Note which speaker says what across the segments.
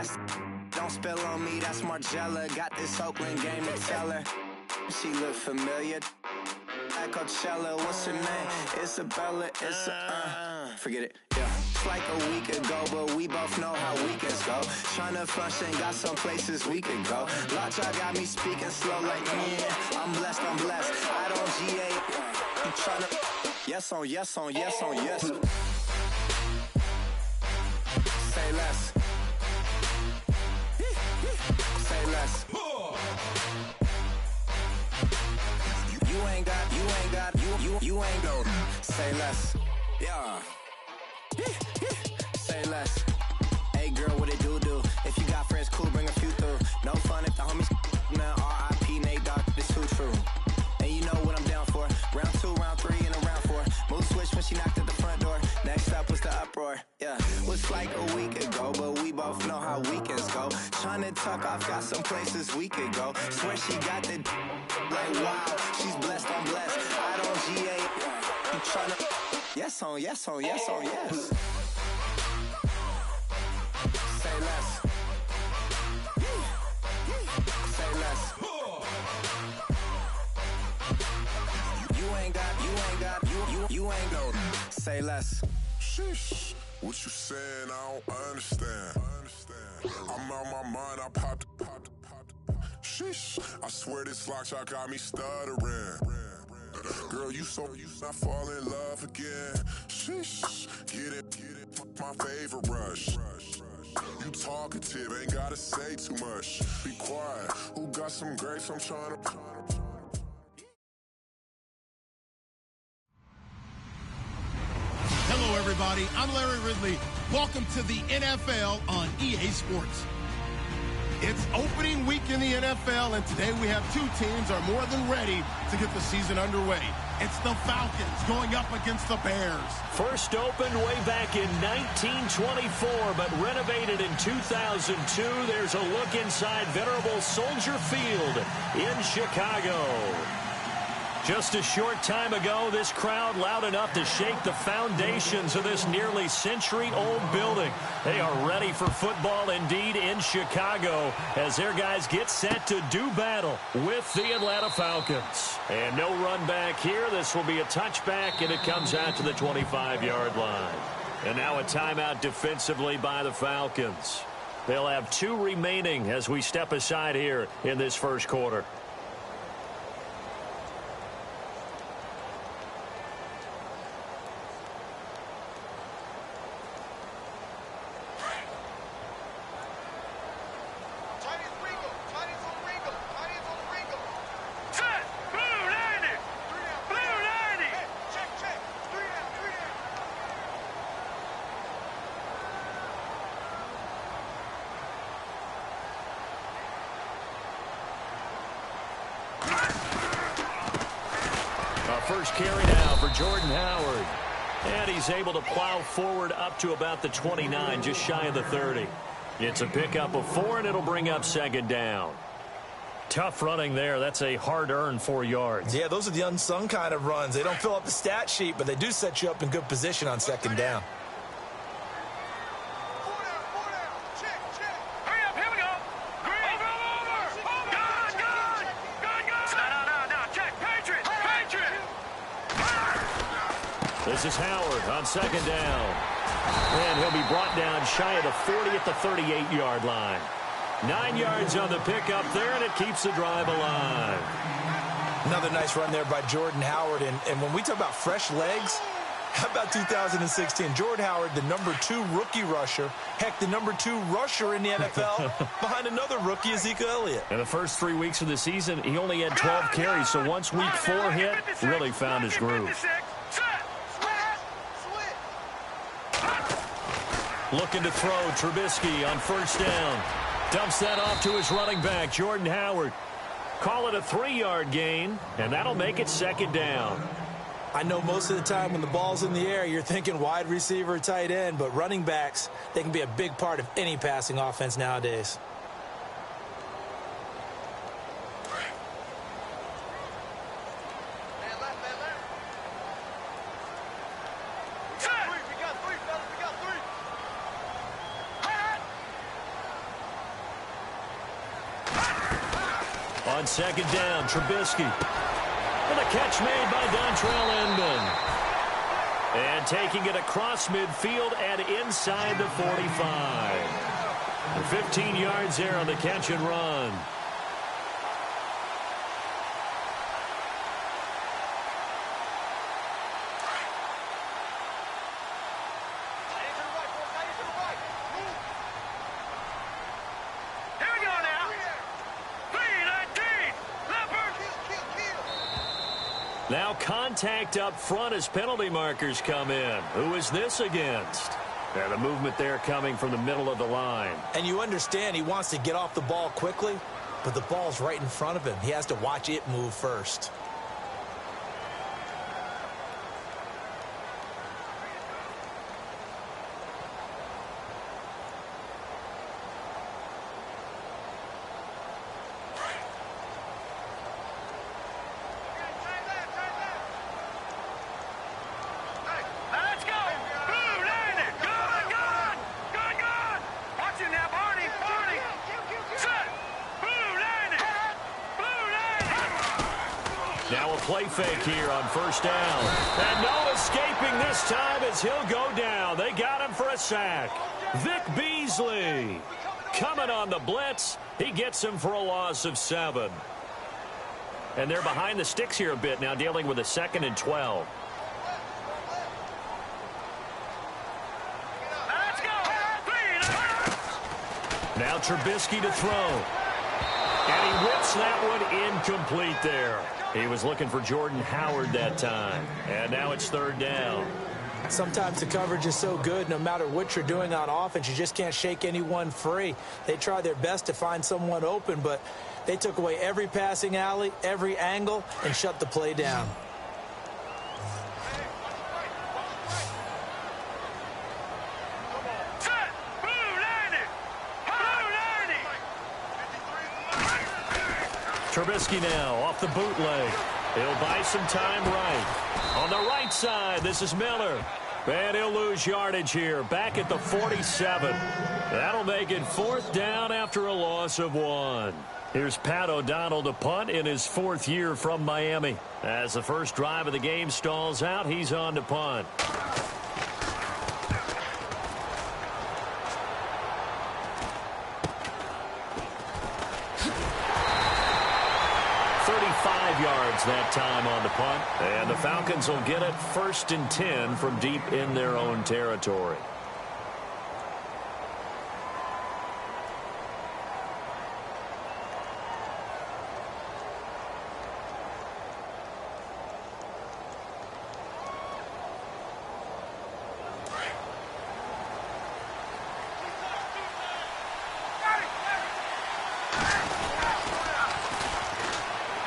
Speaker 1: nasty. Don't spill on me, that's Margella. Got this Oakland game to tell her. She look familiar. At Coachella, what's her name? Isabella, forget it, yeah. It's like a week ago, but we both know how weekends go. Tryna function, got some places we could go. Lockjaw got me speaking slow like, yeah, I'm blessed, I don't GA. I'm tryna, yes on yes on yes on yes. Say less. Say less. You ain't no. Say less. Yeah. Say less. Hey girl, what it do? If you got friends, cool, bring a few through. No fun if the homies man. R.I.P. Nate Dogg, this too true. And you know what I'm down for. Round 2, round 3, and a round 4. Mood switch when she knocked at the front door. Next up was the uproar. Yeah, was like a week ago, but we both know how weekends go. Tryna tuck off, got some places we could go. Swear she got the like wow, she's blessed, I'm blessed. I don't GA. I'm tryna yes on yes on yes on yes. Say less. Say less. You ain't no. Say less.
Speaker 2: Sheesh. What you saying? I don't understand. I'm out my mind. I popped. Sheesh. I swear this lockjaw got me stuttering. Girl, you not fall in love again. Sheesh. Get it. My favorite rush. You talkative, ain't gotta say too much. Be quiet. Who got some grapes? I'm trying to.
Speaker 3: Hello, everybody. I'm Larry Ridley. Welcome to the NFL on EA Sports. It's opening week in the NFL, and today we have two teams are more than ready to get the season underway. It's the Falcons going up against the Bears.
Speaker 4: First opened way back in 1924, but renovated in 2002. There's a look inside venerable Soldier Field in Chicago. Just a short time ago, this crowd loud enough to shake the foundations of this nearly century-old building. They are ready for football indeed in Chicago as their guys get set to do battle with the Atlanta Falcons. And no run back here. This will be a touchback, and it comes out to the 25-yard line. And now a timeout defensively by the Falcons. They'll have 2 remaining as we step aside here in this first quarter. First carry now for Jordan Howard. And he's able to plow forward up to about the 29, just shy of the 30. It's a pickup of 4, and it'll bring up second down. Tough running there. That's a hard-earned 4 yards.
Speaker 5: Yeah, those are the unsung kind of runs. They don't fill up the stat sheet, but they do set you up in good position on second down.
Speaker 4: This is Howard on second down. And he'll be brought down shy of the 40 at the 38-yard line. 9 yards on the pickup there, and it keeps the drive alive.
Speaker 5: Another nice run there by Jordan Howard. And when we talk about fresh legs, how about 2016? Jordan Howard, the number 2 rookie rusher. Heck, the number 2 rusher in the NFL behind another rookie, Ezekiel Elliott.
Speaker 4: In the first 3 weeks of the season, he only had 12 carries. So once week 4 hit, really found his groove. Looking to throw, Trubisky on first down. Dumps that off to his running back, Jordan Howard. Call it a 3-yard gain, and that'll make it second down.
Speaker 5: I know most of the time when the ball's in the air, you're thinking wide receiver, tight end, but running backs, they can be a big part of any passing offense nowadays.
Speaker 4: On second down, Trubisky. And a catch made by Dontrell Inman. And taking it across midfield and inside the 45. 15 yards there on the catch and run. Now contact up front as penalty markers come in. Who is this against? And the movement there coming from the middle of the line.
Speaker 5: And you understand he wants to get off the ball quickly, but the ball's right in front of him. He has to watch it move first.
Speaker 4: Now a play fake here on first down. And no escaping this time as he'll go down. They got him for a sack. Vic Beasley coming on the blitz. He gets him for a loss of 7. And they're behind the sticks here a bit now, dealing with a 2nd and 12. Now Trubisky to throw. And he whips that one incomplete there. He was looking for Jordan Howard that time. And now it's 3rd down.
Speaker 5: Sometimes the coverage is so good, no matter what you're doing on offense, you just can't shake anyone free. They try their best to find someone open, but they took away every passing alley, every angle, and shut the play down.
Speaker 4: Trubisky now off the bootleg. He'll buy some time right. On the right side, this is Miller. And he'll lose yardage here, back at the 47. That'll make it 4th down after a loss of 1. Here's Pat O'Donnell to punt in his 4th year from Miami. As the first drive of the game stalls out, he's on to punt. Yards that time on the punt, and the Falcons will get it 1st and 10 from deep in their own territory.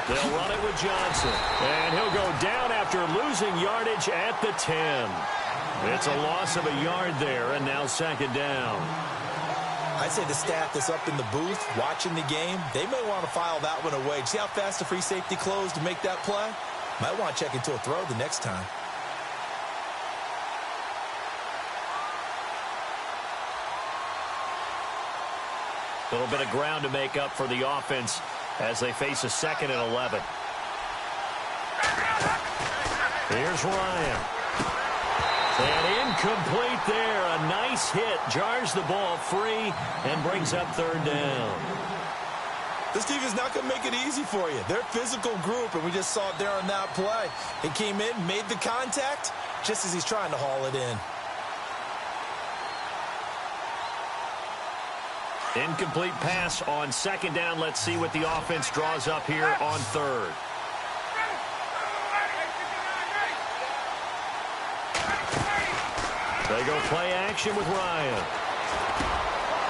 Speaker 4: They'll run it with Johnson. And he'll go down after losing yardage at the 10. It's a loss of a yard there, and now 2nd down.
Speaker 5: I'd say the staff that's up in the booth watching the game, they may want to file that one away. See how fast the free safety closed to make that play? Might want to check into a throw the next time.
Speaker 4: A little bit of ground to make up for the offense as they face a 2nd and 11. Here's Ryan. And incomplete there. A nice hit. Jars the ball free and brings up 3rd down.
Speaker 5: This team is not going to make it easy for you. They're a physical group, and we just saw it there on that play. He came in, made the contact, just as he's trying to haul it in.
Speaker 4: Incomplete pass on 2nd down. Let's see what the offense draws up here on 3rd. They go play action with Ryan.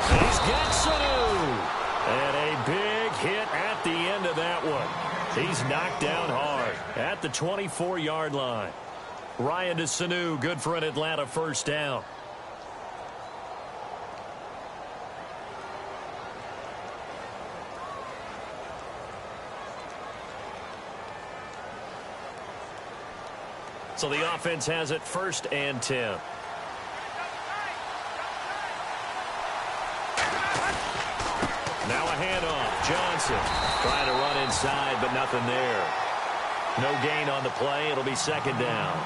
Speaker 4: He's got Sanu. And a big hit at the end of that one. He's knocked down hard at the 24-yard line. Ryan to Sanu, good for an Atlanta 1st down. So the offense has it 1st and 10. Now a handoff. Johnson trying to run inside, but nothing there. No gain on the play. It'll be second down.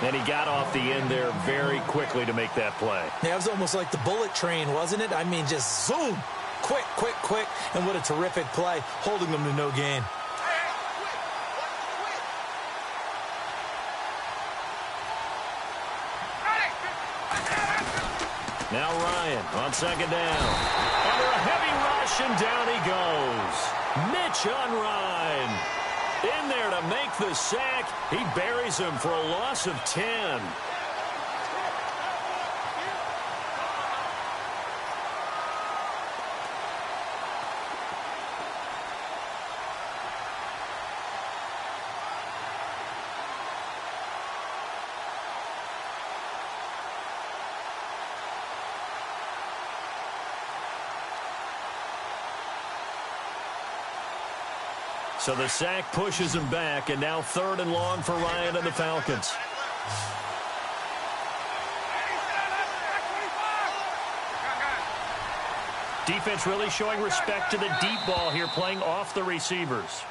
Speaker 4: And he got off the end there very quickly to make that play.
Speaker 5: Yeah, it was almost like the bullet train, wasn't it? I mean, just zoom. Quick, quick, quick. And what a terrific play, holding them to no gain.
Speaker 4: Now Ryan on second down. Under a heavy rush, and down he goes. Mitch on Ryan. In there to make the sack. He buries him for a loss of 10. So the sack pushes him back, and now 3rd and long for Ryan and the Falcons. Defense really showing respect to the deep ball here, playing off the receivers.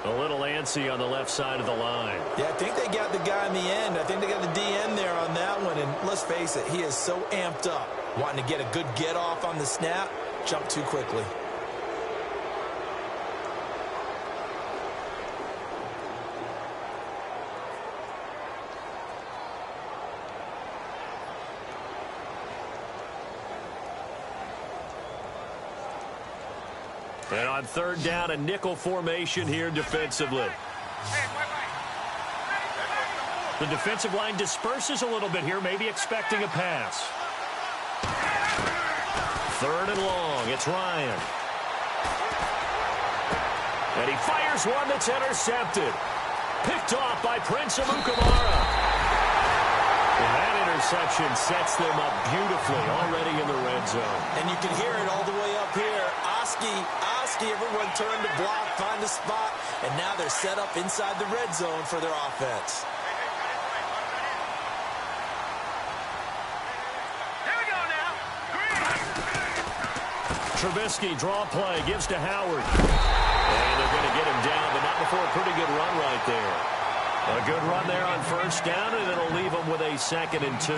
Speaker 4: A little antsy on the left side of the line.
Speaker 5: Yeah, I think they got the guy in the end. I think they got the DN there on that one, and let's face it, he is so amped up. Wanting to get a good get-off on the snap, jump too quickly.
Speaker 4: And on 3rd down, a nickel formation here defensively. The defensive line disperses a little bit here, maybe expecting a pass. 3rd and long, it's Ryan. And he fires one that's intercepted. Picked off by Prince Amukamara. And that interception sets them up beautifully already in the red zone.
Speaker 5: And you can hear it all the way up here. Oski, everyone turned to block, find a spot, and now they're set up inside the red zone for their offense.
Speaker 6: Here we go now.
Speaker 4: Trubisky, draw play, gives to Howard. And they're going to get him down, but not before a pretty good run right there. A good run there on 1st down, and it'll leave them with a 2nd and 2.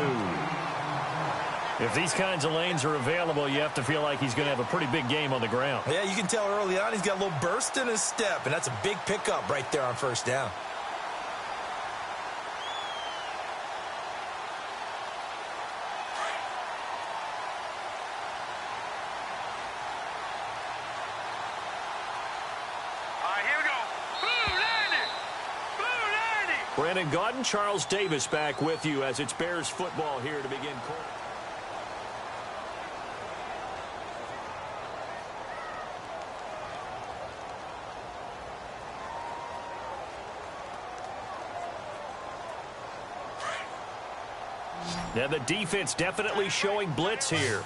Speaker 4: If these kinds of lanes are available, you have to feel like he's going to have a pretty big game on the ground.
Speaker 5: Yeah, you can tell early on he's got a little burst in his step, and that's a big pickup right there on 1st down.
Speaker 6: Here we go. Blue 90.
Speaker 4: Brandon Gaudin, Charles Davis back with you as it's Bears football here to begin quarter. Now the defense definitely showing blitz here.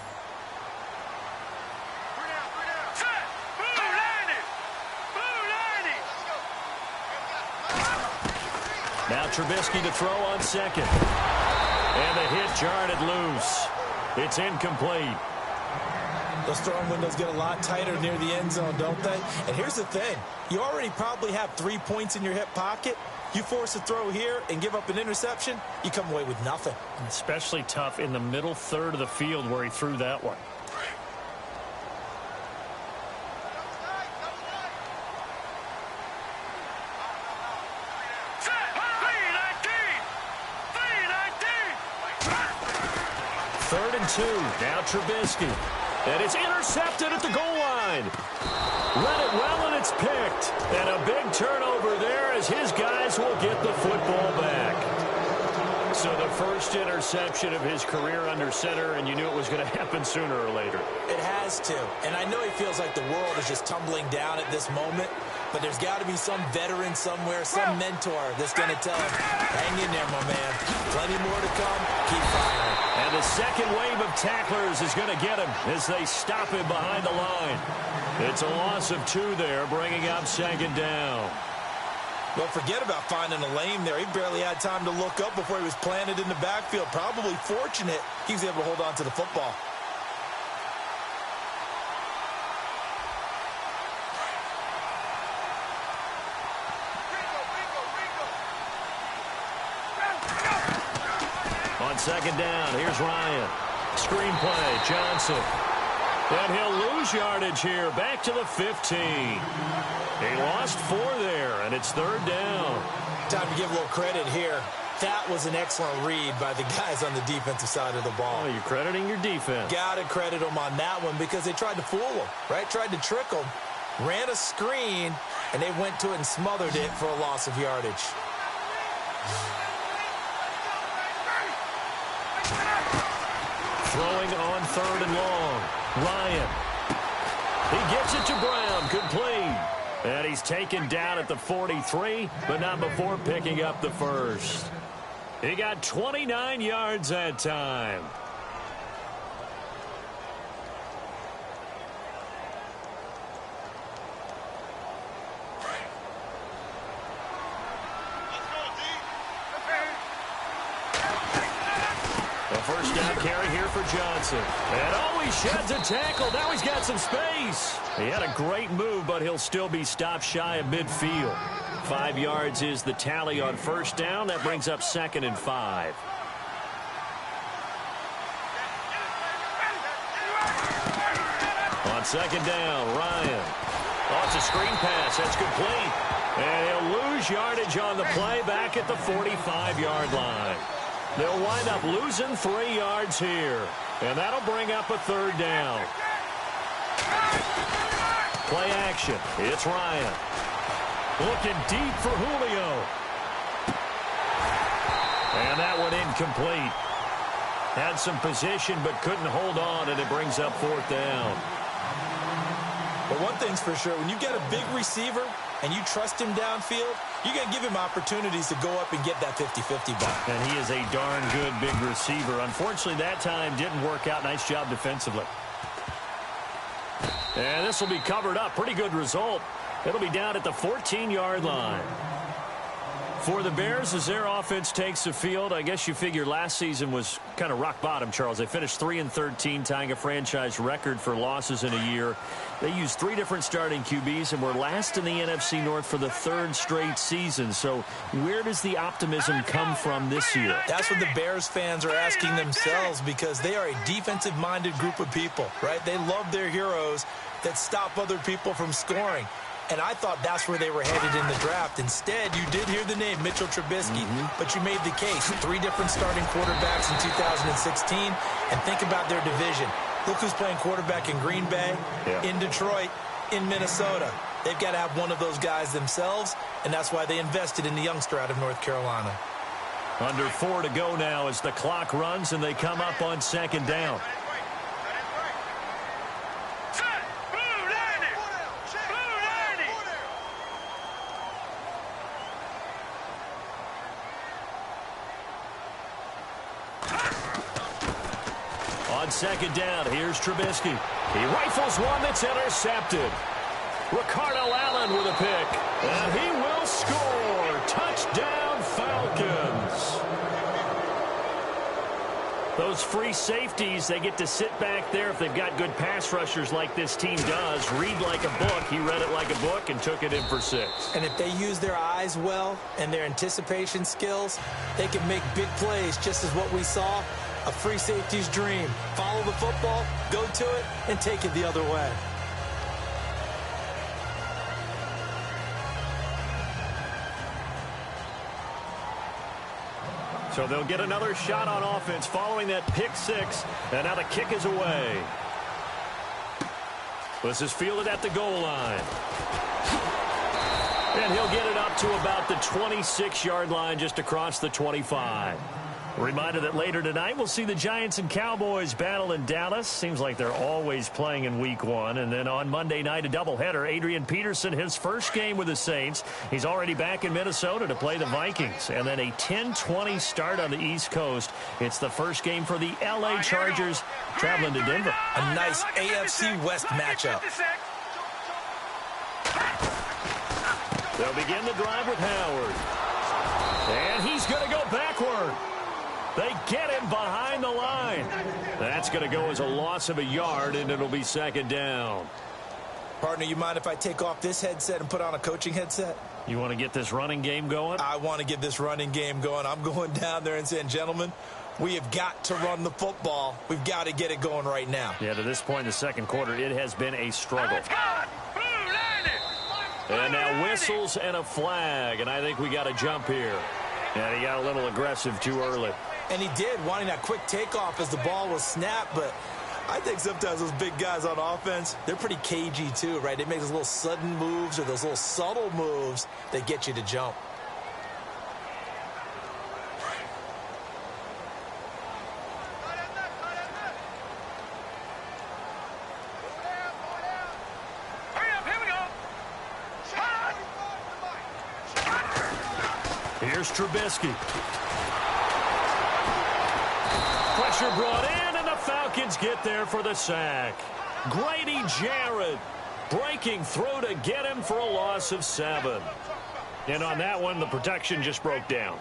Speaker 4: Now Trubisky to throw on 2nd. And the hit jarred it loose. It's incomplete.
Speaker 5: Those throwing windows get a lot tighter near the end zone, don't they? And here's the thing. You already probably have 3 points in your hip pocket. You force a throw here and give up an interception, you come away with nothing.
Speaker 4: Especially tough in the middle 3rd of the field where he threw that one. Third and 2. Now Trubisky. And it's intercepted at the goal line. Read it well, and it's picked. And a big turnover there as his guys will get the football back. So the first interception of his career under center, and you knew it was going to happen sooner or later.
Speaker 5: It has to. And I know he feels like the world is just tumbling down at this moment, but there's got to be some veteran somewhere, some mentor that's going to tell him, hang in there, my man. Plenty more to come. Keep firing.
Speaker 4: And the second wave of tacklers is going to get him as they stop him behind the line. It's a loss of 2 there, bringing up 2nd down.
Speaker 5: Well, forget about finding a lane there. He barely had time to look up before he was planted in the backfield. Probably fortunate he was able to hold on to the football.
Speaker 4: On second down, here's Ryan. Screen play, Johnson. And he'll lose yardage here, back to the 15. He lost 4 there, and it's third down.
Speaker 5: Time to give a little credit here. That was an excellent read by the guys on the defensive side of the ball.
Speaker 4: Oh, you're crediting your defense.
Speaker 5: Got to credit them on that one because they tried to fool them, right? Tried to trick them. Ran a screen, and they went to it and smothered it for a loss of yardage.
Speaker 4: Throwing on third and long. Ryan. He gets it to Brown. Complete. And he's taken down at the 43, but not before picking up the first. He got 29 yards that time. First down carry here for Johnson. And oh, he sheds a tackle. Now he's got some space. He had a great move, but he'll still be stopped shy of midfield. 5 yards is the tally on first down. That brings up 2nd and 5. On second down, Ryan. Oh, it's a screen pass. That's complete. And he'll lose yardage on the play back at the 45-yard line. They'll wind up losing 3 yards here. And that'll bring up a third down. Play action. It's Ryan. Looking deep for Julio. And that one incomplete. Had some position but couldn't hold on, and it brings up 4th down.
Speaker 5: But one thing's for sure, when you've got a big receiver and you trust him downfield, you're going to give him opportunities to go up and get that 50-50 ball.
Speaker 4: And he is a darn good big receiver. Unfortunately, that time didn't work out. Nice job defensively. And this will be covered up. Pretty good result. It'll be down at the 14-yard line. For the Bears, as their offense takes the field, I guess you figure last season was kind of rock bottom, Charles. They finished 3-13, tying a franchise record for losses in a year. They used 3 different starting QBs and were last in the NFC North for the 3rd straight season. So where does the optimism come from this year?
Speaker 5: That's what the Bears fans are asking themselves, because they are a defensive-minded group of people, right? They love their heroes that stop other people from scoring. And I thought that's where they were headed in the draft. Instead, you did hear the name Mitchell Trubisky, but you made the case. 3 different starting quarterbacks in 2016. And think about their division. Look who's playing quarterback in Green Bay, in Detroit, in Minnesota. They've got to have one of those guys themselves, and that's why they invested in the youngster out of North Carolina.
Speaker 4: Under 4 to go now as the clock runs and they come up on second down. On second down, here's Trubisky. He rifles one that's intercepted. Ricardo Allen with a pick. And he will score. Touchdown, Falcons. Those free safeties, they get to sit back there if they've got good pass rushers like this team does. Read like a book. He read it like a book and took it in for 6.
Speaker 5: And if they use their eyes well and their anticipation skills, they can make big plays, just as what we saw. A free safety's dream. Follow the football, go to it, and take it the other way.
Speaker 4: So they'll get another shot on offense following that pick 6. And now the kick is away. This is fielded at the goal line. And he'll get it up to about the 26-yard line, just across the 25. Reminder that later tonight we'll see the Giants and Cowboys battle in Dallas. Seems like they're always playing in week 1. And then on Monday night, a doubleheader. Adrian Peterson, his first game with the Saints. He's already back in Minnesota to play the Vikings. And then a 10-20 start on the East Coast. It's the first game for the L.A. Chargers traveling to Denver.
Speaker 5: A nice AFC West matchup.
Speaker 4: They'll begin the drive with Howard. And he's going to go backward. They get him behind the line. That's going to go as a loss of a yard, and it'll be second down.
Speaker 5: Partner, you mind if I take off this headset and put on a coaching headset?
Speaker 4: You want to get this running game going?
Speaker 5: I want to get this running game going. I'm going down there and saying, gentlemen, We have got to run the football. We've got to get it going right now.
Speaker 4: Yeah, to this point in the second quarter, it has been a struggle. And now whistles and a flag, and I think we got to jump here. And he got a little aggressive too early.
Speaker 5: And he did, wanting that quick takeoff as the ball was snapped, but I think sometimes those big guys on offense, they're pretty cagey too, right? They make those little sudden moves or those little subtle moves that get you to jump.
Speaker 4: Here's Trubisky. Pressure brought in, and the Falcons get there for the sack. Grady Jarrett breaking through to get him for a loss of 7. And on that one, the protection just broke down.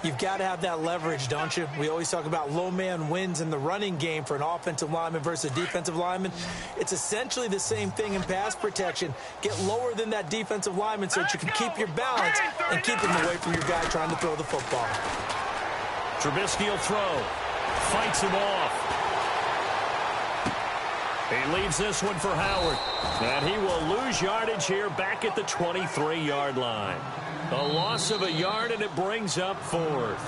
Speaker 5: You've got to have that leverage, don't you? We always talk about low man wins in the running game for an offensive lineman versus a defensive lineman. It's essentially the same thing in pass protection. Get lower than that defensive lineman so that you can keep your balance and keep him away from your guy trying to throw the football.
Speaker 4: Trubisky will throw. Fights him off. He leaves this one for Howard. And he will lose yardage here back at the 23-yard line. A loss of a yard, and it brings up 4th.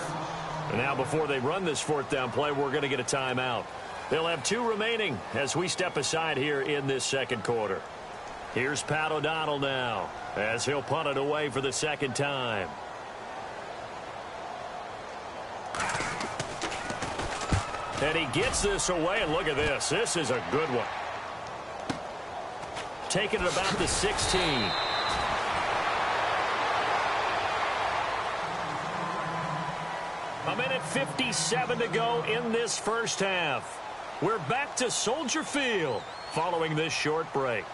Speaker 4: And now before they run this 4th down play, we're going to get a timeout. They'll have 2 remaining as we step aside here in this second quarter. Here's Pat O'Donnell now as he'll punt it away for the second time. And he gets this away, and look at this. This is a good one. Taking it about the 16. A minute 57 to go in this first half. We're back to Soldier Field following this short break.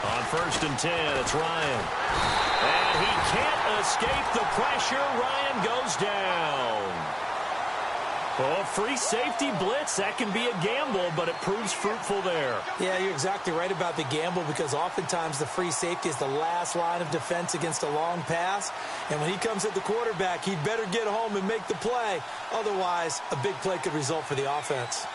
Speaker 4: On 1st and 10, it's Ryan. And he can't escape the pressure. Ryan goes down. Oh, free safety blitz, that can be a gamble, but it proves fruitful there.
Speaker 5: Yeah, you're exactly right about the gamble because oftentimes the free safety is the last line of defense against a long pass. And when he comes at the quarterback, he'd better get home and make the play. Otherwise, a big play could result for the offense.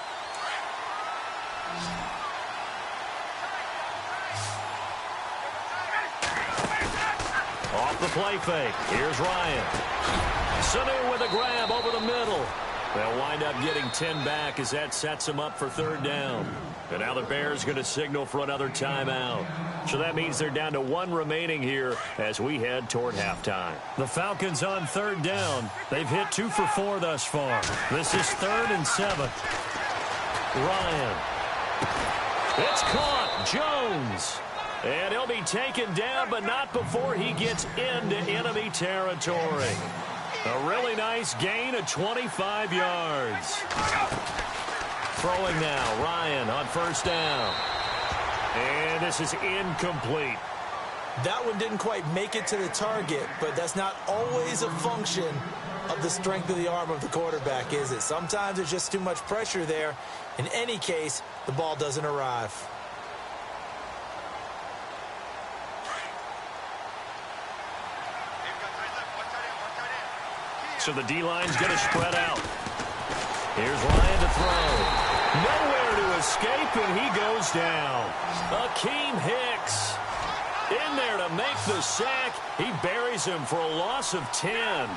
Speaker 4: Off the play fake. Here's Ryan. Sanu with a grab over the middle. They'll wind up getting 10 back as that sets them up for 3rd down. And now the Bears going to signal for another timeout. So that means they're down to 1 remaining here as we head toward halftime. The Falcons on 3rd down. They've hit 2 for 4 thus far. This is 3rd and 7. Ryan. It's caught. Jones. And he'll be taken down, but not before he gets into enemy territory. A really nice gain of 25 yards. Throwing now, Ryan on 1st down. And this is incomplete.
Speaker 5: That one didn't quite make it to the target, but that's not always a function of the strength of the arm of the quarterback, is it? Sometimes there's just too much pressure there. In any case, the ball doesn't arrive.
Speaker 4: So the D-line's going to spread out. Here's Ryan to throw. Nowhere to escape, and he goes down. Akeem Hicks in there to make the sack. He buries him for a loss of 10.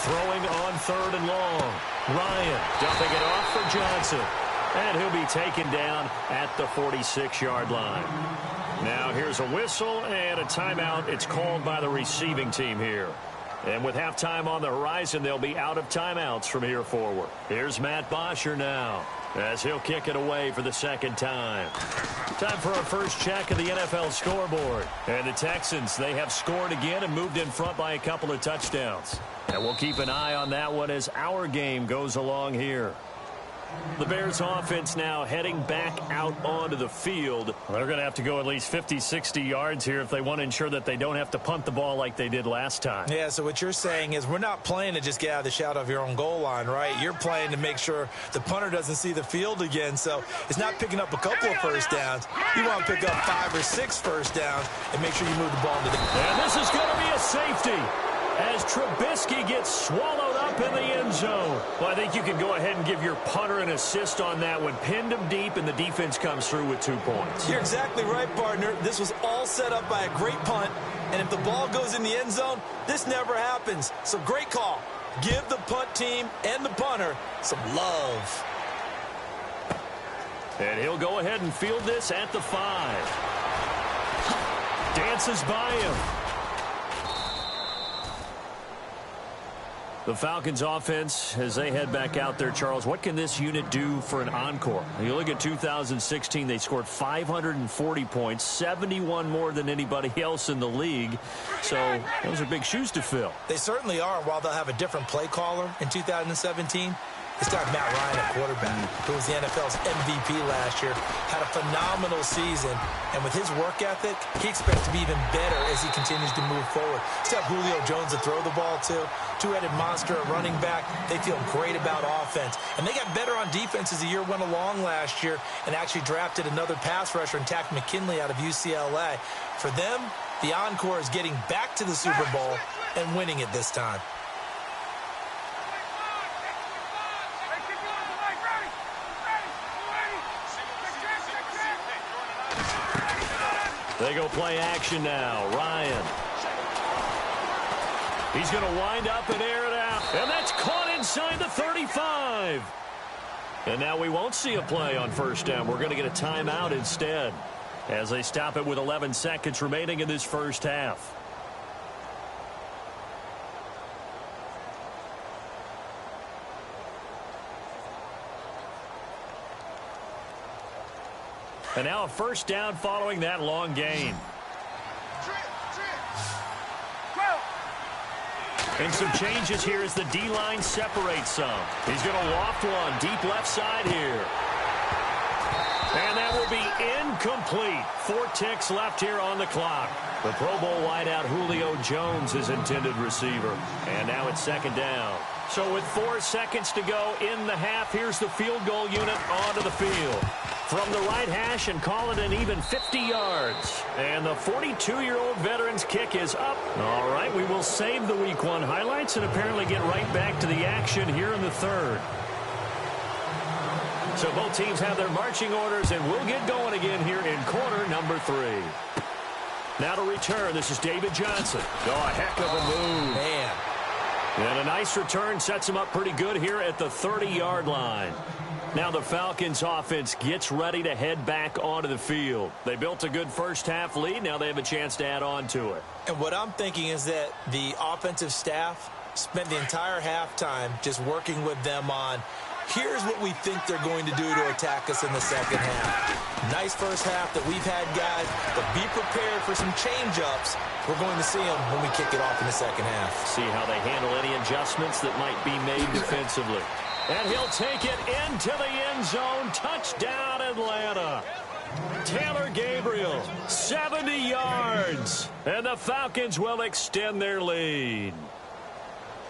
Speaker 4: Throwing on 3rd and long. Ryan dumping it off for Johnson. And he'll be taken down at the 46-yard line. Now here's a whistle and a timeout. It's called by the receiving team here. And with halftime on the horizon, they'll be out of timeouts from here forward. Here's Matt Bosher now as he'll kick it away for the 2nd time. Time for our first check of the NFL scoreboard. And the Texans, they have scored again and moved in front by a couple of touchdowns. And we'll keep an eye on that one as our game goes along here. The Bears offense now heading back out onto the field. They're going to have to go at least 50, 60 yards here if they want to ensure that they don't have to punt the ball like they did last time.
Speaker 5: Yeah, so what you're saying is we're not playing to just get out of the shadow of your own goal line, right? You're playing to make sure the punter doesn't see the field again. So it's not picking up a couple of first downs. You want to pick up 5 or 6 first downs and make sure you move the ball into the...
Speaker 4: And this is going to be a safety as Trubisky gets swallowed up in the end zone. Well, I think you can go ahead and give your punter an assist on that one. Pinned him deep, and the defense comes through with 2 points.
Speaker 5: You're exactly right, partner. This was all set up by a great punt, and if the ball goes in the end zone, this never happens. So great call. Give the punt team and the punter some love.
Speaker 4: And he'll go ahead and field this at the 5. Dances by him. The Falcons offense, as they head back out there, Charles, what can this unit do for an encore? You look at 2016, they scored 540 points, 71 more than anybody else in the league. So those are big shoes to fill.
Speaker 5: They certainly are. While they'll have a different play caller in 2017, it's got Matt Ryan at quarterback, who was the NFL's MVP last year, had a phenomenal season, and with his work ethic, he expects to be even better as he continues to move forward. Still have Julio Jones to throw the ball to, two-headed monster at running back. They feel great about offense, and they got better on defense as the year went along last year and actually drafted another pass rusher and Takk McKinley out of UCLA. For them, the encore is getting back to the Super Bowl and winning it this time.
Speaker 4: They go play action now. Ryan. He's going to wind up and air it out. And that's caught inside the 35. And now we won't see a play on first down. We're going to get a timeout instead as they stop it with 11 seconds remaining in this first half. And now a first down following that long gain. And some changes here as the D-line separates some. He's going to loft one deep left side here. And that will be incomplete. 4 ticks left here on the clock. The Pro Bowl wideout Julio Jones is intended receiver. And now it's second down. So with 4 seconds to go in the half, here's the field goal unit onto the field. From the right hash and call it an even 50 yards. And the 42-year-old veteran's kick is up. All right, we will save the Week 1 highlights and apparently get right back to the action here in the third. So both teams have their marching orders, and we'll get going again here in quarter number 3. Now to return, this is David Johnson. Oh, a heck of a move.
Speaker 5: Man.
Speaker 4: And a nice return sets him up pretty good here at the 30-yard line. Now the Falcons offense gets ready to head back onto the field. They built a good first half lead. Now they have a chance to add on to it.
Speaker 5: And what I'm thinking is that the offensive staff spent the entire halftime just working with them on, here's what we think they're going to do to attack us in the second half. Nice first half that we've had, guys, but be prepared for some change-ups. We're going to see them when we kick it off in the second half.
Speaker 4: See how they handle any adjustments that might be made defensively. And he'll take it into the end zone. Touchdown, Atlanta. Taylor Gabriel, 70 yards. And the Falcons will extend their lead.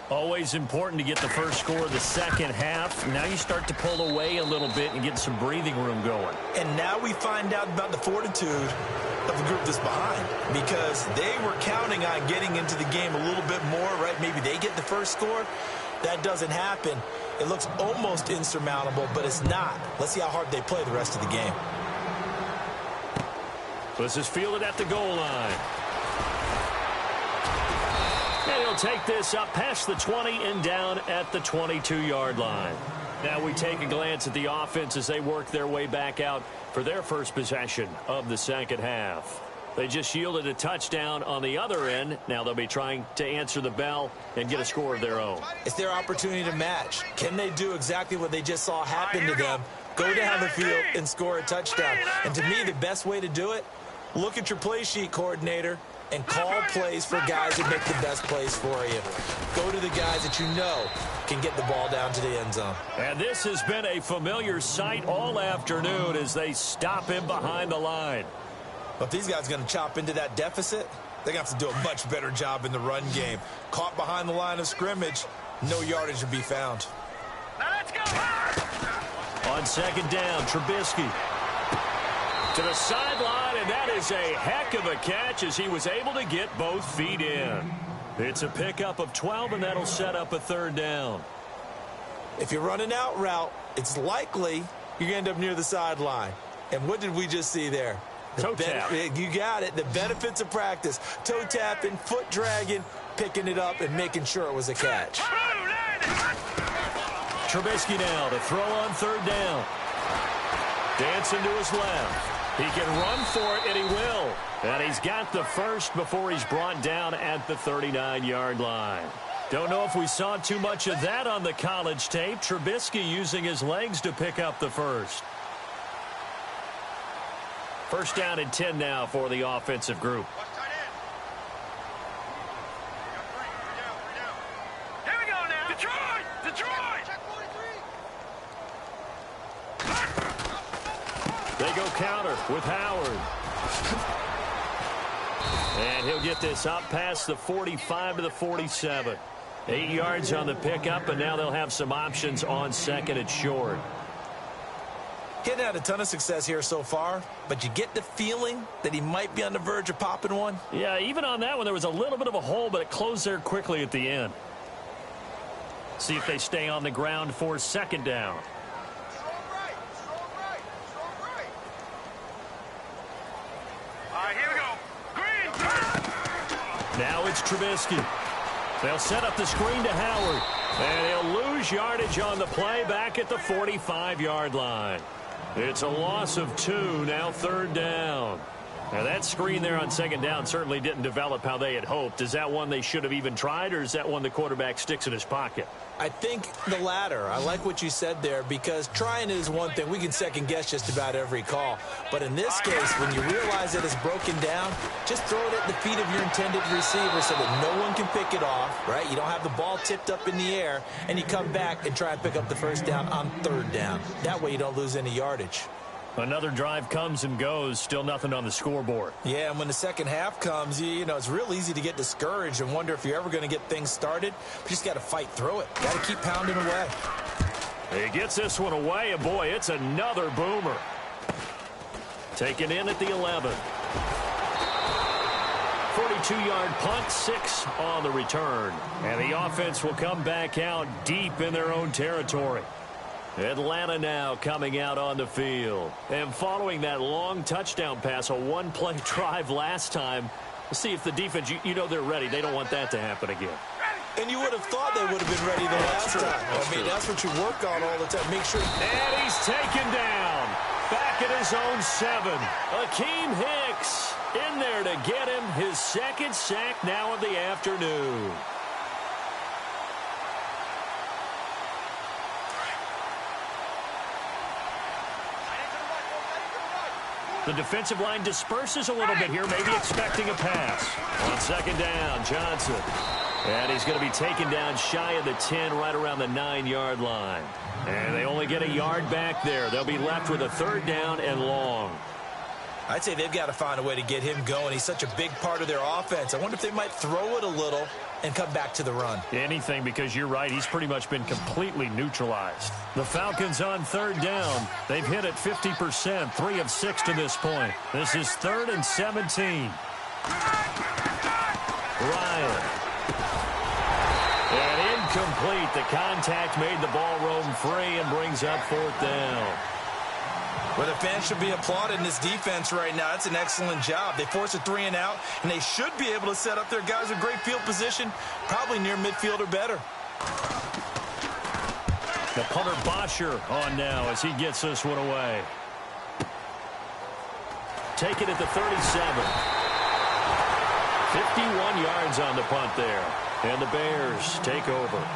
Speaker 4: Always important to get the first score of the second half. Now you start to pull away a little bit and get some breathing room going.
Speaker 5: And now we find out about the fortitude of the group that's behind, because they were counting on getting into the game a little bit more, right? Maybe they get the first score. That doesn't happen. It looks almost insurmountable, but it's not. Let's see how hard they play the rest of the game.
Speaker 4: This is fielded at the goal line. And he'll take this up past the 20 and down at the 22-yard line. Now we take a glance at the offense as they work their way back out for their first possession of the second half. They just yielded a touchdown on the other end. Now they'll be trying to answer the bell and get a score of their own.
Speaker 5: It's their opportunity to match. Can they do exactly what they just saw happen to them? Go down the field and score a touchdown. And to me, the best way to do it, look at your play sheet, coordinator. and call plays for guys that make the best plays for you. Go to the guys that you know can get the ball down to the end zone.
Speaker 4: And this has been a familiar sight all afternoon as they stop him behind the line.
Speaker 5: But if these guys are going to chop into that deficit, they're going to have to do a much better job in the run game. Caught behind the line of scrimmage, no yardage to be found.
Speaker 6: Now let's go.
Speaker 4: On second down, Trubisky to the sideline, and that is a heck of a catch as he was able to get both feet in. It's a pickup of 12, and that'll set up a third down.
Speaker 5: If you're running out route, it's likely you're going to end up near the sideline. And what did we just see there?
Speaker 4: Toe tap.
Speaker 5: You got it. The benefits of practice. Toe tapping, foot dragging, picking it up, and making sure it was a catch.
Speaker 4: Trubisky now to throw on third down. Dancing to his left. He can run for it, and he will. And he's got the first before he's brought down at the 39-yard line. Don't know if we saw too much of that on the college tape. Trubisky using his legs to pick up the first. First down and 10 now for the offensive group.
Speaker 6: Here we go now. Detroit! Detroit!
Speaker 4: They go counter with Howard. And he'll get this up past the 45 to the 47. 8 yards on the pickup, and now they'll have some options on second and short.
Speaker 5: Getting had a ton of success here so far, but you get the feeling that he might be on the verge of popping one.
Speaker 4: Yeah, even on that one, there was a little bit of a hole, but it closed there quickly at the end. See if they stay on the ground for second down.
Speaker 6: Here we go. Green.
Speaker 4: Now it's Trubisky. They'll set up the screen to Howard. And he'll lose yardage on the play back at the 45-yard line. It's a loss of 2, now third down. Now that screen there on second down certainly didn't develop how they had hoped. Is that one they should have even tried, or is that one the quarterback sticks in his pocket?
Speaker 5: I think the latter. I like what you said there, because trying is one thing. We can second guess just about every call. But in this case, when you realize that it's broken down, just throw it at the feet of your intended receiver so that no one can pick it off, right? You don't have the ball tipped up in the air, and you come back and try and pick up the first down on third down. That way you don't lose any yardage.
Speaker 4: Another drive comes and goes, still nothing on the scoreboard.
Speaker 5: Yeah, and when the second half comes, you know, it's real easy to get discouraged and wonder if you're ever going to get things started. You just got to fight through it. Got to keep pounding away.
Speaker 4: He gets this one away, and boy, it's another boomer. Taken in at the 11. 42-yard punt, 6 on the return. And the offense will come back out deep in their own territory. Atlanta now coming out on the field. And following that long touchdown pass, a one-play drive last time, we'll see if the defense, you know they're ready. They don't want that to happen again.
Speaker 5: And you would have thought they would have been ready the last time. I mean, that's what you work on all the time. Make sure.
Speaker 4: And he's taken down. Back at his own 7. Akeem Hicks in there to get him his second sack now of the afternoon. The defensive line disperses a little bit here, maybe expecting a pass. On second down, Johnson. And he's going to be taken down shy of the 10, right around the 9-yard line. And they only get a yard back there. They'll be left with a third down and long.
Speaker 5: I'd say they've got to find a way to get him going. He's such a big part of their offense. I wonder if they might throw it a little and come back to the run.
Speaker 4: Anything, because you're right, he's pretty much been completely neutralized. The Falcons on third down. They've hit it 50%, 3 of 6 to this point. This is 3rd and 17. Ryan. And incomplete. The contact made the ball roam free and brings up 4th down.
Speaker 5: Well, the fans should be applauding this defense right now. It's an excellent job. They force a 3 and out, and they should be able to set up their guys in great field position, probably near midfield or better.
Speaker 4: The punter Bosher on now as he gets this one away. Take it at the 37. 51 yards on the punt there. And the Bears take over.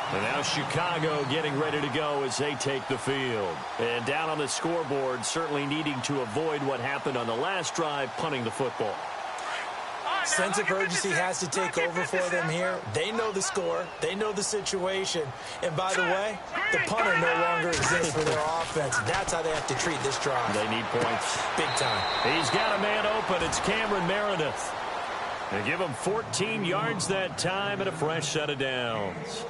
Speaker 4: And now Chicago getting ready to go as they take the field. And down on the scoreboard, certainly needing to avoid what happened on the last drive, punting the football.
Speaker 5: Sense of urgency has to take over for them here. They know the score. They know the situation. And by the way, the punter no longer exists for their offense. That's how they have to treat this drive.
Speaker 4: They need points.
Speaker 5: Big time.
Speaker 4: He's got a man open. It's Cameron Meredith. They give him 14 yards that time and a fresh set of downs.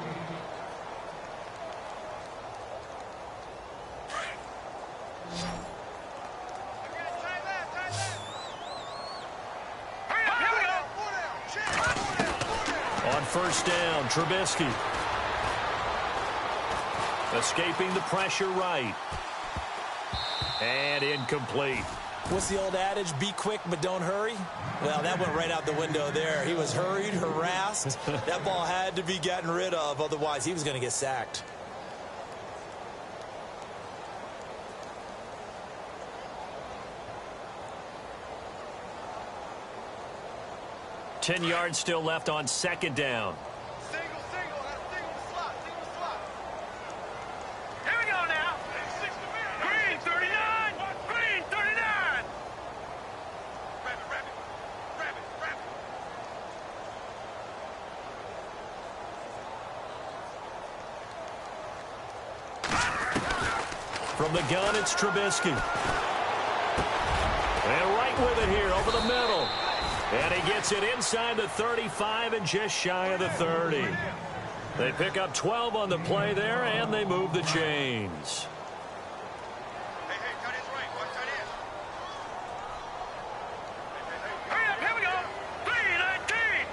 Speaker 4: On first down, Trubisky. Escaping the pressure right. And incomplete.
Speaker 5: What's the old adage? Be quick, but don't hurry? Well, that went right out the window there. He was hurried, harassed. That ball had to be gotten rid of. Otherwise, he was going to get sacked.
Speaker 4: Ten yards still left on second down.
Speaker 6: Single slot. Here we go now. Green 39. Green 39. Rabbit.
Speaker 4: From the gun, it's Trubisky. And right with it here over the middle. And he gets it inside the 35 and just shy of the 30. They pick up 12 on the play there, and they move the chains.
Speaker 6: Hey, cut his right. Watch that in. Hurry up, here we go. 319.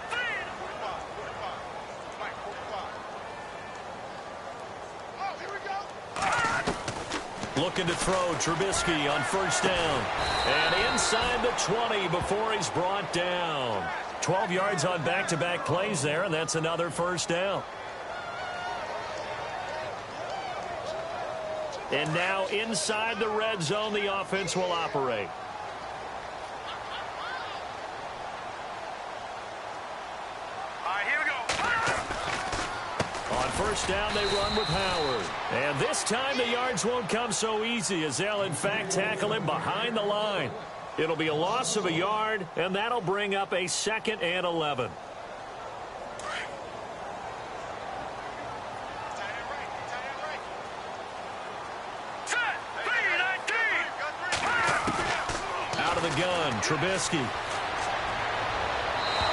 Speaker 6: 45. Oh, here we go.
Speaker 4: Looking to throw, Trubisky on first down. And inside the 20 before he's brought down. 12 yards on back-to-back plays there, and that's another first down. And now inside the red zone, the offense will operate.
Speaker 6: All right, here we go.
Speaker 4: On first down, they run with Howard. And this time, the yards won't come so easy as they'll, in fact, tackle him behind the line. It'll be a loss of a yard, and that'll bring up a 2nd and 11. Out of the gun, Trubisky.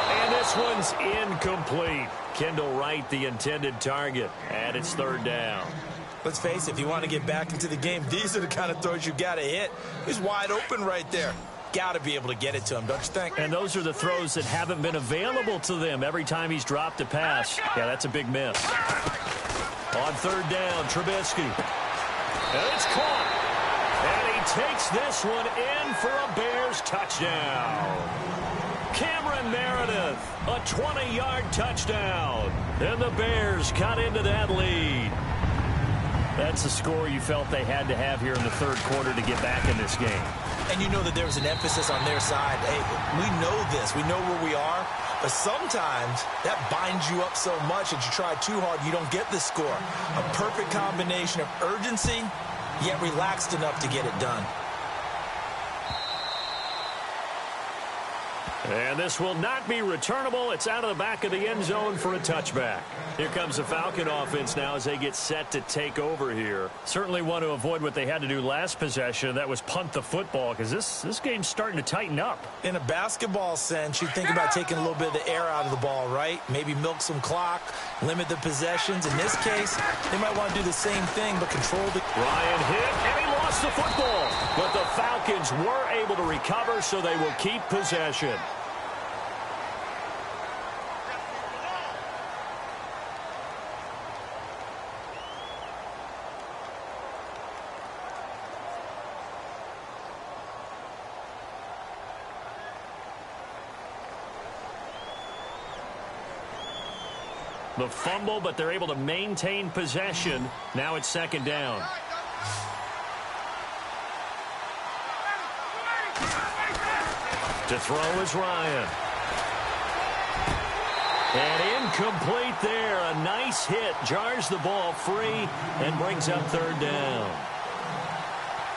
Speaker 4: And this one's incomplete. Kendall Wright, the intended target, and it's third down.
Speaker 5: Let's face it, if you want to get back into the game, these are the kind of throws you got to hit. He's wide open right there. Got to be able to get it to him, don't you think?
Speaker 4: And those are the throws that haven't been available to them every time he's dropped a pass. Yeah, that's a big miss. On third down, Trubisky. And it's caught. And he takes this one in for a Bears touchdown. Cameron Meredith, a 20-yard touchdown. And the Bears cut into that lead. That's a score you felt they had to have here in the third quarter to get back in this game.
Speaker 5: And you know that there was an emphasis on their side. Hey, we know this. We know where we are. But sometimes that binds you up so much that you try too hard, you don't get the score. A perfect combination of urgency, yet relaxed enough to get it done.
Speaker 4: And this will not be returnable. It's out of the back of the end zone for a touchback. Here comes the Falcon offense now as they get set to take over here. Certainly want to avoid what they had to do last possession. That was punt the football, because this game's starting to tighten up.
Speaker 5: In a basketball sense, you think about taking a little bit of the air out of the ball, right? Maybe milk some clock, limit the possessions. In this case, they might want to do the same thing, but control the...
Speaker 4: Ryan hit, and he lost the football. But the Falcons were able to recover, so they will keep possession. The fumble, but they're able to maintain possession. Now it's second down. To throw is Ryan. And incomplete there. A nice hit. Jars the ball free and brings up third down.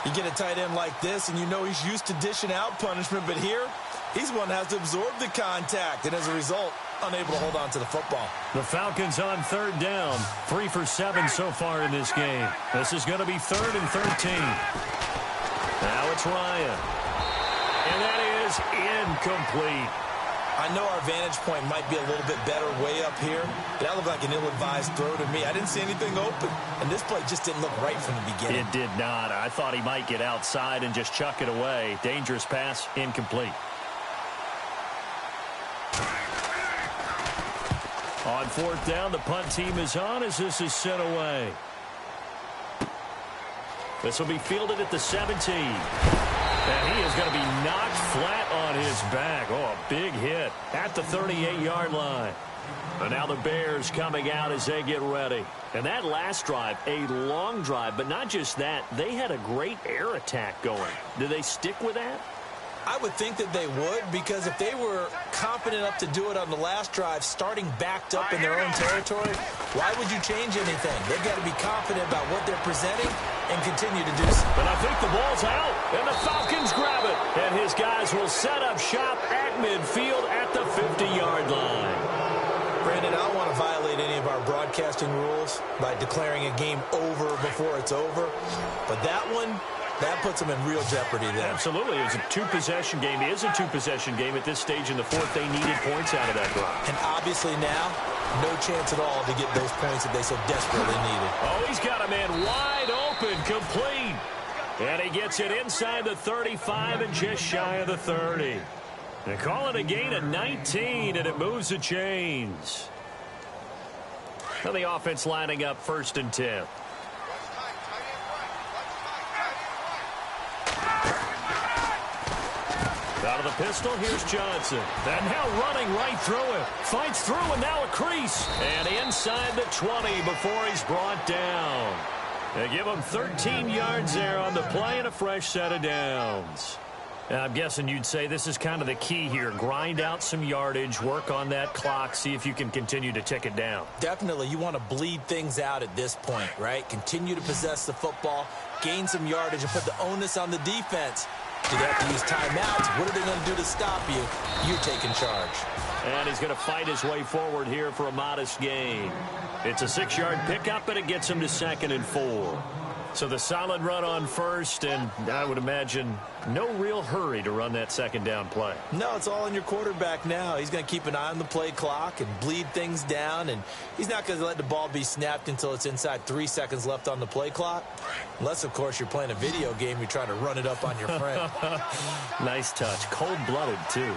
Speaker 5: You get a tight end like this, and you know he's used to dishing out punishment, but here, He's one that has to absorb the contact, and as a result, unable to hold on to the football.
Speaker 4: The Falcons on third down. 3 for 7 so far in this game. This is going to be 3rd and 13. Now it's Ryan. And that is incomplete.
Speaker 5: I know our vantage point might be a little bit better way up here, but that looked like an ill-advised throw to me. I didn't see anything open, and this play just didn't look right from the beginning.
Speaker 4: It did not. I thought he might get outside and just chuck it away. Dangerous pass, incomplete. On 4th down, the punt team is on as this is sent away. This will be fielded at the 17. And he is going to be knocked flat on his back. Oh, a big hit at the 38-yard line. And now the Bears coming out as they get ready. And that last drive, a long drive, but not just that. They had a great air attack going. Do they stick with that?
Speaker 5: I would think that they would, because if they were confident enough to do it on the last drive, starting backed up in their own territory, why would you change anything? They've got to be confident about what they're presenting and continue to do so.
Speaker 4: But I think the ball's out, and the Falcons grab it. And his guys will set up shop at midfield at the 50-yard line.
Speaker 5: Brandon, I don't want to violate any of our broadcasting rules by declaring a game over before it's over, but that one, that puts them in real jeopardy there.
Speaker 4: Absolutely. It's a two-possession game. It is a two-possession game at this stage in the fourth. They needed points out of that drive.
Speaker 5: And obviously now, no chance at all to get those points that they so desperately needed.
Speaker 4: Oh, he's got a man wide open, complete. And he gets it inside the 35 and just shy of the 30. They call it a gain of 19, and it moves the chains. Now the offense lining up 1st and 10. Out of the pistol, here's Johnson. And now running right through it. Fights through, and now a crease. And inside the 20 before he's brought down. They give him 13 yards there on the play and a fresh set of downs. Now, I'm guessing you'd say this is kind of the key here. Grind out some yardage, work on that clock, see if you can continue to tick it down.
Speaker 5: Definitely. You want to bleed things out at this point, right? Continue to possess the football, gain some yardage, and put the onus on the defense. Do they have to use timeouts? What are they going to do to stop you? You're taking charge.
Speaker 4: And he's going to fight his way forward here for a modest gain. It's a 6-yard pickup, and it gets him to 2nd and 4. So the solid run on 1st, and I would imagine no real hurry to run that 2nd down play.
Speaker 5: No, it's all in your quarterback now. He's going to keep an eye on the play clock and bleed things down, and he's not going to let the ball be snapped until it's inside 3 seconds left on the play clock. Unless, of course, you're playing a video game, you're trying to run it up on your friend.
Speaker 4: Nice touch. Cold-blooded, too.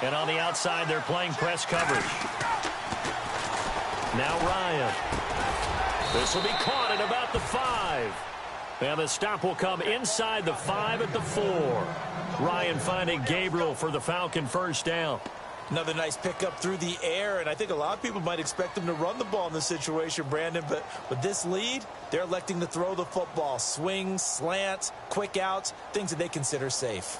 Speaker 4: And on the outside, they're playing press coverage. Now Ryan. This will be caught at about the 5. And the stop will come inside the 5 at the 4. Ryan finding Gabriel for the Falcon 1st down.
Speaker 5: Another nice pickup through the air, and I think a lot of people might expect them to run the ball in this situation, Brandon, but with this lead, they're electing to throw the football. Swings, slants, quick outs, things that they consider safe.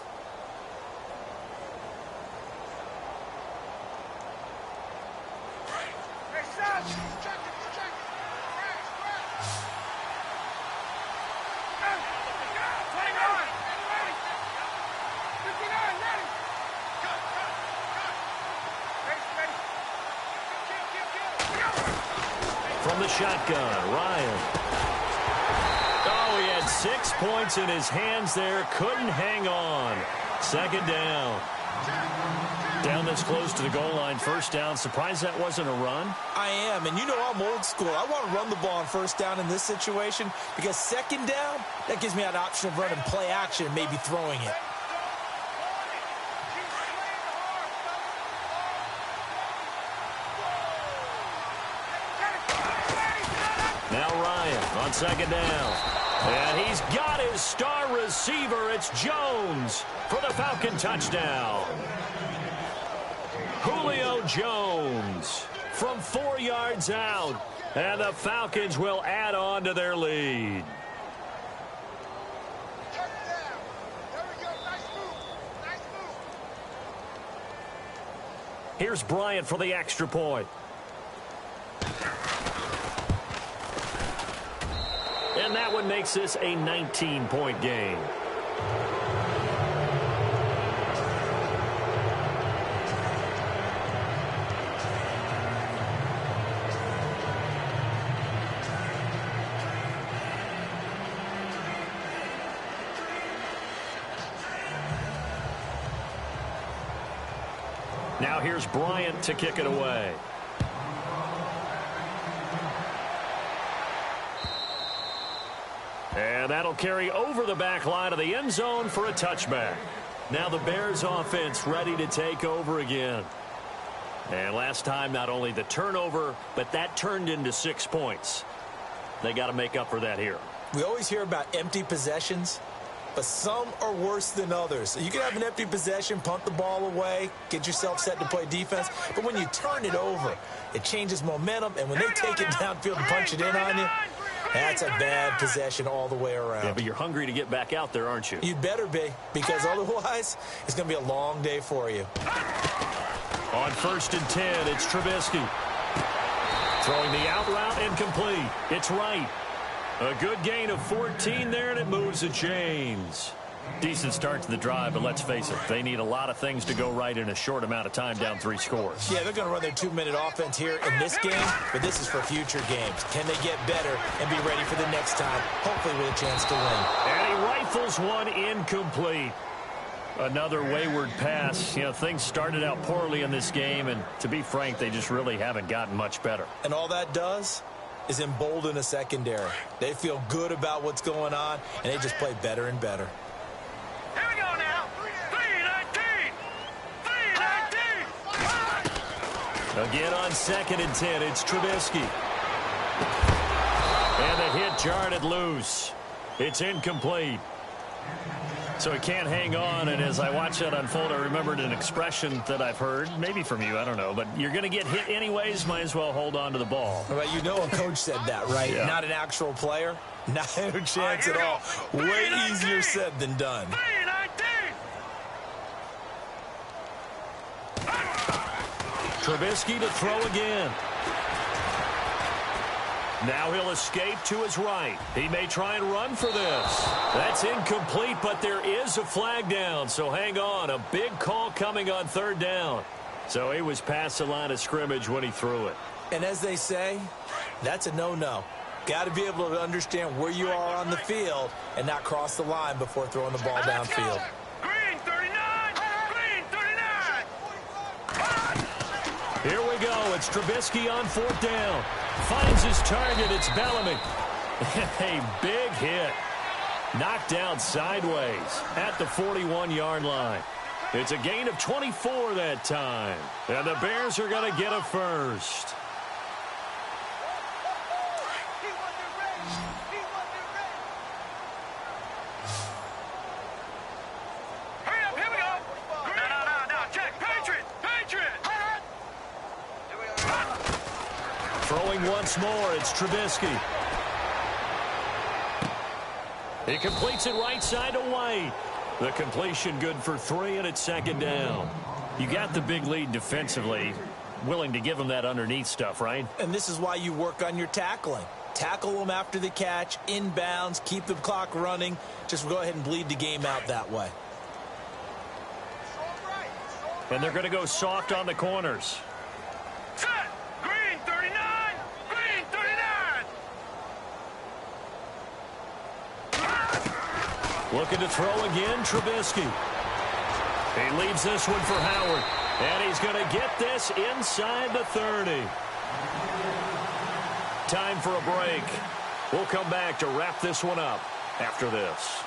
Speaker 4: From the shotgun, Ryan. Oh, he had 6 points in his hands there. Couldn't hang on. 2nd down. Down this close to the goal line. 1st down. Surprised that wasn't a run?
Speaker 5: I am, and you know I'm old school. I want to run the ball on 1st down in this situation because 2nd down, that gives me an option of running play action and maybe throwing it.
Speaker 4: Now Ryan on 2nd down. And he's got his star receiver. It's Jones for the Falcon touchdown. Julio Jones from 4 yards out. And the Falcons will add on to their lead. Here's Bryant for the extra point. And that one makes this a 19-point game. Now here's Bryant to kick it away. And that'll carry over the back line of the end zone for a touchback. Now the Bears offense ready to take over again. And last time, not only the turnover, but that turned into 6 points. They got to make up for that here.
Speaker 5: We always hear about empty possessions, but some are worse than others. So you can have an empty possession, punt the ball away, get yourself set to play defense. But when you turn it over, it changes momentum. And when they take it downfield and punch it in on you, that's a bad possession all the way around.
Speaker 4: Yeah, but you're hungry to get back out there, aren't you?
Speaker 5: You'd better be, because otherwise it's going to be a long day for you.
Speaker 4: On 1st and 10, it's Trubisky. Throwing the out route incomplete. It's right. A good gain of 14 there, and it moves the chains. Decent start to the drive, but let's face it, they need a lot of things to go right in a short amount of time, down 3 scores.
Speaker 5: Yeah, they're going to run their 2-minute offense here in this game, but this is for future games. Can they get better and be ready for the next time, hopefully with a chance to win?
Speaker 4: And he rifles one incomplete. Another wayward pass. You know, things started out poorly in this game, and to be frank, they just really haven't gotten much better.
Speaker 5: And all that does is embolden a secondary. They feel good about what's going on, and they just play better and better.
Speaker 6: Here we go now. 3-19. 3-19.
Speaker 4: Again on 2nd and 10, it's Trubisky. And the hit jarred it loose. It's incomplete. So he can't hang on, and as I watch that unfold, I remembered an expression that I've heard, maybe from you, I don't know, but you're going to get hit anyways, might as well hold on to the ball.
Speaker 5: Well, you know a coach said that, right?
Speaker 4: Yeah.
Speaker 5: Not an actual player. Not a chance at all. Way easier said than done.
Speaker 6: 3-19.
Speaker 4: Trubisky to throw again. Now he'll escape to his right. He may try and run for this. That's incomplete, but there is a flag down, so hang on. A big call coming on 3rd down. So he was past the line of scrimmage when he threw it.
Speaker 5: And as they say, that's a no-no. Got to be able to understand where you are on the field and not cross the line before throwing the ball downfield.
Speaker 6: Green 39. Green 39.
Speaker 4: Here we go. It's Trubisky on 4th down. Finds his target. It's Bellamy. A big hit. Knocked down sideways at the 41-yard line. It's a gain of 24 that time. And the Bears are going to get a first.
Speaker 6: Hurry up, here we go. No, check. Patriot.
Speaker 4: Throwing once more, it's Trubisky. He completes it right side to White. The completion good for 3, and it's 2nd down. You got the big lead defensively. Willing to give them that underneath stuff, right?
Speaker 5: And this is why you work on your tackling. Tackle them after the catch, inbounds, keep the clock running. Just go ahead and bleed the game out that way.
Speaker 4: And they're going to go soft on the corners.
Speaker 6: Set. Green 39. Green 39.
Speaker 4: Looking to throw again, Trubisky. He leaves this one for Howard. And he's going to get this inside the 30. Time for a break. We'll come back to wrap this one up after this.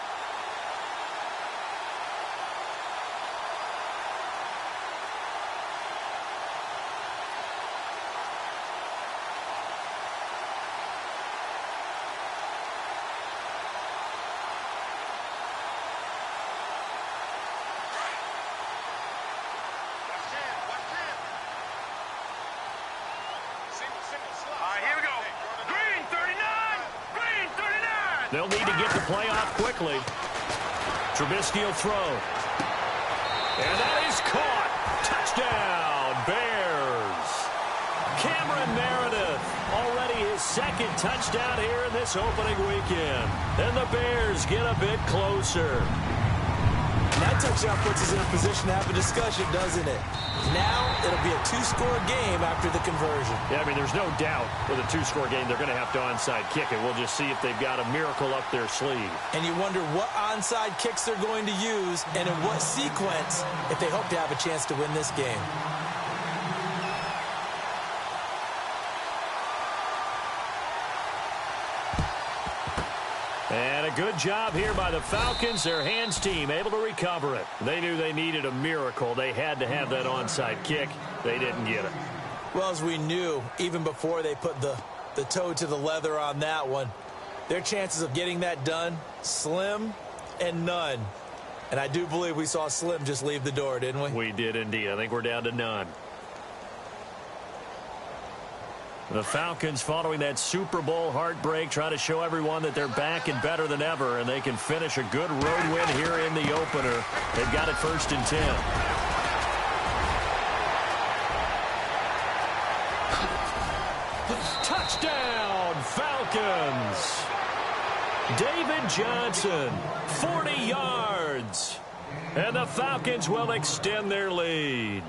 Speaker 4: They'll need to get the play off quickly. Trubisky will throw. And that is caught. Touchdown, Bears. Cameron Meredith, already his 2nd touchdown here in this opening weekend. And the Bears get a bit closer.
Speaker 5: That touchdown puts us in a position to have a discussion, doesn't it? Now it'll be a 2-score game after the conversion.
Speaker 4: Yeah, I mean, there's no doubt with a 2-score game they're going to have to onside kick it. We'll just see if they've got a miracle up their sleeve.
Speaker 5: And you wonder what onside kicks they're going to use and in what sequence if they hope to have a chance to win this game.
Speaker 4: And a good job here by the Falcons. Their hands team able to recover it. They knew they needed a miracle. They had to have that onside kick. They didn't get it.
Speaker 5: Well, as we knew, even before they put the toe to the leather on that one, their chances of getting that done, slim and none. And I do believe we saw Slim just leave the door, didn't we?
Speaker 4: We did indeed. I think we're down to none. The Falcons, following that Super Bowl heartbreak, try to show everyone that they're back and better than ever, and they can finish a good road win here in the opener. They've got it 1st and 10. Touchdown, Falcons! David Johnson, 40 yards. And the Falcons will extend their lead.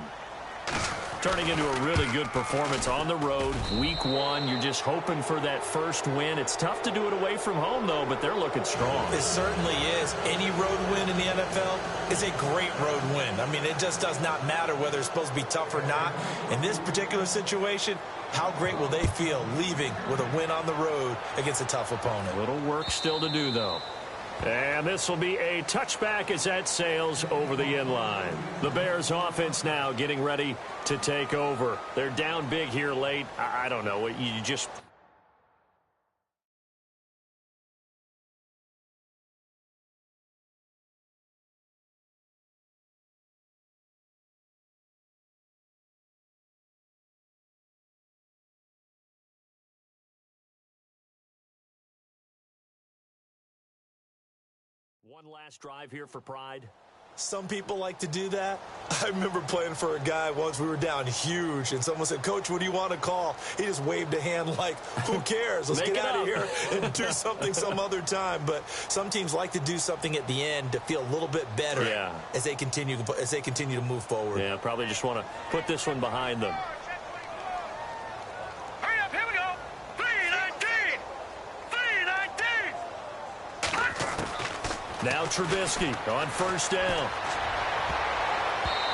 Speaker 4: Turning into a really good performance on the road. Week 1, you're just hoping for that first win. It's tough to do it away from home, though, but they're looking strong.
Speaker 5: It certainly is. Any road win in the NFL is a great road win. I mean, it just does not matter whether it's supposed to be tough or not. In this particular situation, how great will they feel leaving with a win on the road against a tough opponent?
Speaker 4: A little work still to do, though. And this will be a touchback as that sails over the end line. The Bears offense now getting ready to take over. They're down big here late. I don't know. You just... One last drive here for Pride.
Speaker 5: Some people like to do that. I remember playing for a guy once. We were down huge, and someone said, "Coach, what do you want to call?" He just waved a hand like, who cares? Let's get out of here and do something some other time. But some teams like to do something at the end to feel a little bit better as they continue to move forward.
Speaker 4: Yeah, probably just want to put this one behind them.
Speaker 6: Hurry up, here we go. 3-19. 3-19.
Speaker 4: Now Trubisky on 1st down.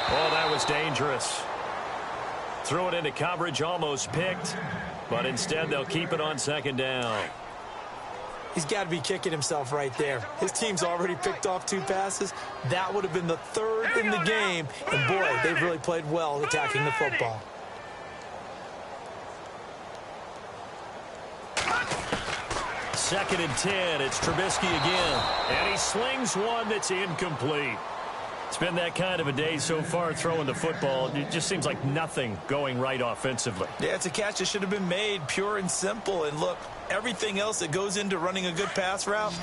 Speaker 4: Oh, that was dangerous. Threw it into coverage, almost picked, but instead they'll keep it on 2nd down.
Speaker 5: He's got to be kicking himself right there. His team's already picked off 2 passes. That would have been the 3rd in the game. And, boy, they've really played well attacking the football.
Speaker 4: Second and 10. It's Trubisky again. And he slings one that's incomplete. It's been that kind of a day so far throwing the football. It just seems like nothing going right offensively.
Speaker 5: Yeah, it's a catch that should have been made, pure and simple. And, look, everything else that goes into running a good pass route,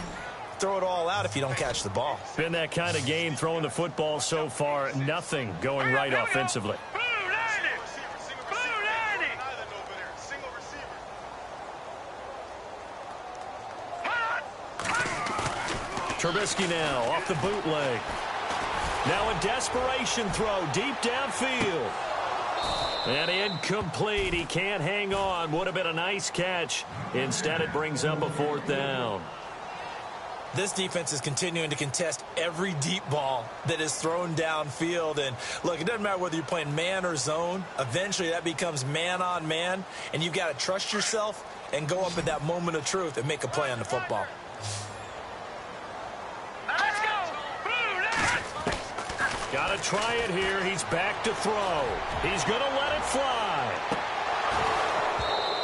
Speaker 5: throw it all out if you don't catch the ball.
Speaker 4: Been that kind of game throwing the football so far. Nothing going right offensively. Trubisky now off the bootleg. Now a desperation throw deep downfield. And incomplete. He can't hang on. Would have been a nice catch. Instead, it brings up a 4th down.
Speaker 5: This defense is continuing to contest every deep ball that is thrown downfield. And, look, it doesn't matter whether you're playing man or zone. Eventually, that becomes man on man. And you've got to trust yourself and go up at that moment of truth and make a play on the football.
Speaker 4: Got to try it here. He's back to throw. He's going to let it fly.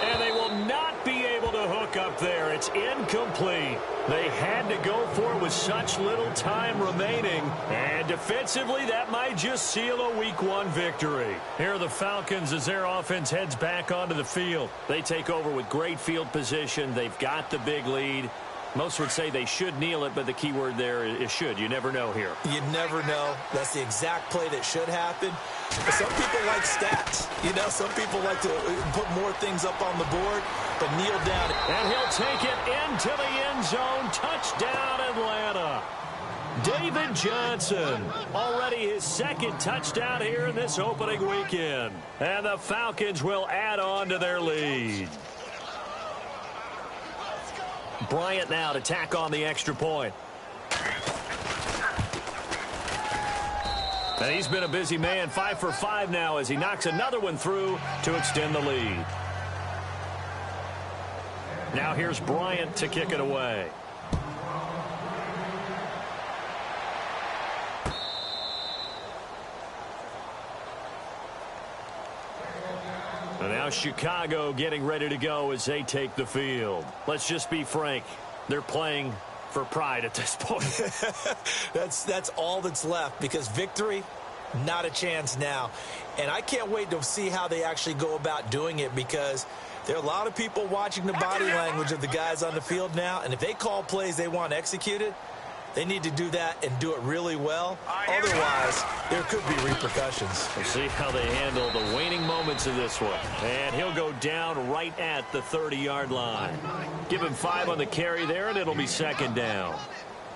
Speaker 4: And they will not be able to hook up there. It's incomplete. They had to go for it with such little time remaining. And defensively, that might just seal a Week 1 victory. Here are the Falcons as their offense heads back onto the field. They take over with great field position. They've got the big lead. Most would say they should kneel it, but the key word there is should. You never know here.
Speaker 5: You never know. That's the exact play that should happen. But some people like stats. You know, some people like to put more things up on the board, but kneel down.
Speaker 4: And he'll take it into the end zone. Touchdown, Atlanta. David Johnson, already his 2nd touchdown here in this opening weekend. And the Falcons will add on to their lead. Bryant now to tack on the extra point. And he's been a busy man, 5 for 5 now as he knocks another one through to extend the lead. Now here's Bryant to kick it away. now Chicago getting ready to go as they take the field. Let's just be frank. They're playing for pride at this point.
Speaker 5: That's all that's left, because victory, not a chance now. And I can't wait to see how they actually go about doing it, because there are a lot of people watching the body language of the guys on the field now, and if they call plays they want executed, they need to do that and do it really well. Otherwise, there could be repercussions.
Speaker 4: We'll see how they handle the waning moments of this one. And he'll go down right at the 30-yard line. Give him 5 on the carry there, and it'll be second down.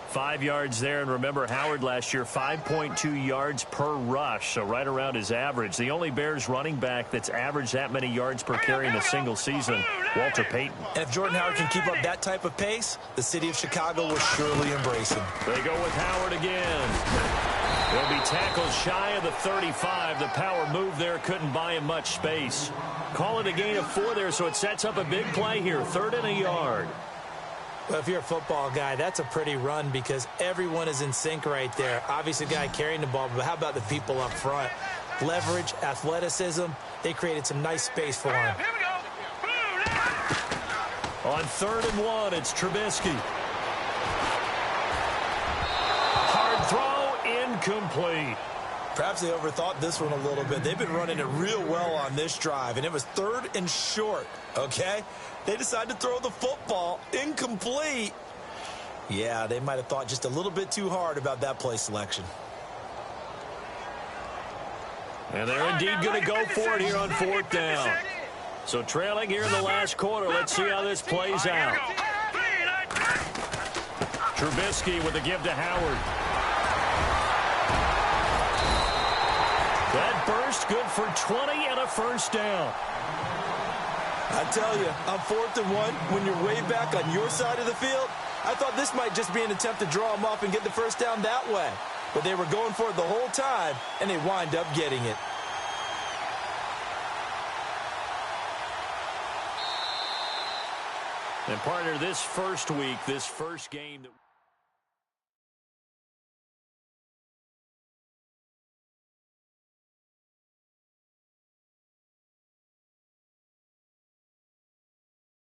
Speaker 4: 5 yards there, and remember Howard last year, 5.2 yards per rush, so right around his average. The only Bears running back that's averaged that many yards per carry in a single season, Walter Payton.
Speaker 5: And if Jordan Howard can keep up that type of pace, the city of Chicago will surely embrace him.
Speaker 4: They go with Howard again. He'll be tackled shy of the 35. The power move there couldn't buy him much space. Call it a gain of 4 there, so it sets up a big play here, 3rd and a yard.
Speaker 5: Well, if you're a football guy, that's a pretty run, because everyone is in sync right there. Obviously, the guy carrying the ball, but how about the people up front? Leverage, athleticism, they created some nice space for him.
Speaker 6: Here we go.
Speaker 4: On 3rd and 1, it's Trubisky. Hard throw, incomplete.
Speaker 5: Perhaps they overthought this one a little bit. They've been running it real well on this drive, and it was 3rd and short, okay? They decided to throw the football incomplete. Yeah, they might have thought just a little bit too hard about that play selection.
Speaker 4: And they're indeed going to go for it here on 4th down. So trailing here in the last quarter. Let's see how this plays out. Trubisky with a give to Howard. That burst good for 20 and a first down.
Speaker 5: I tell you, on 4th and 1, when you're way back on your side of the field, I thought this might just be an attempt to draw them off and get the first down that way. But they were going for it the whole time, and they wind up getting it.
Speaker 4: And partner, this first week, this first game that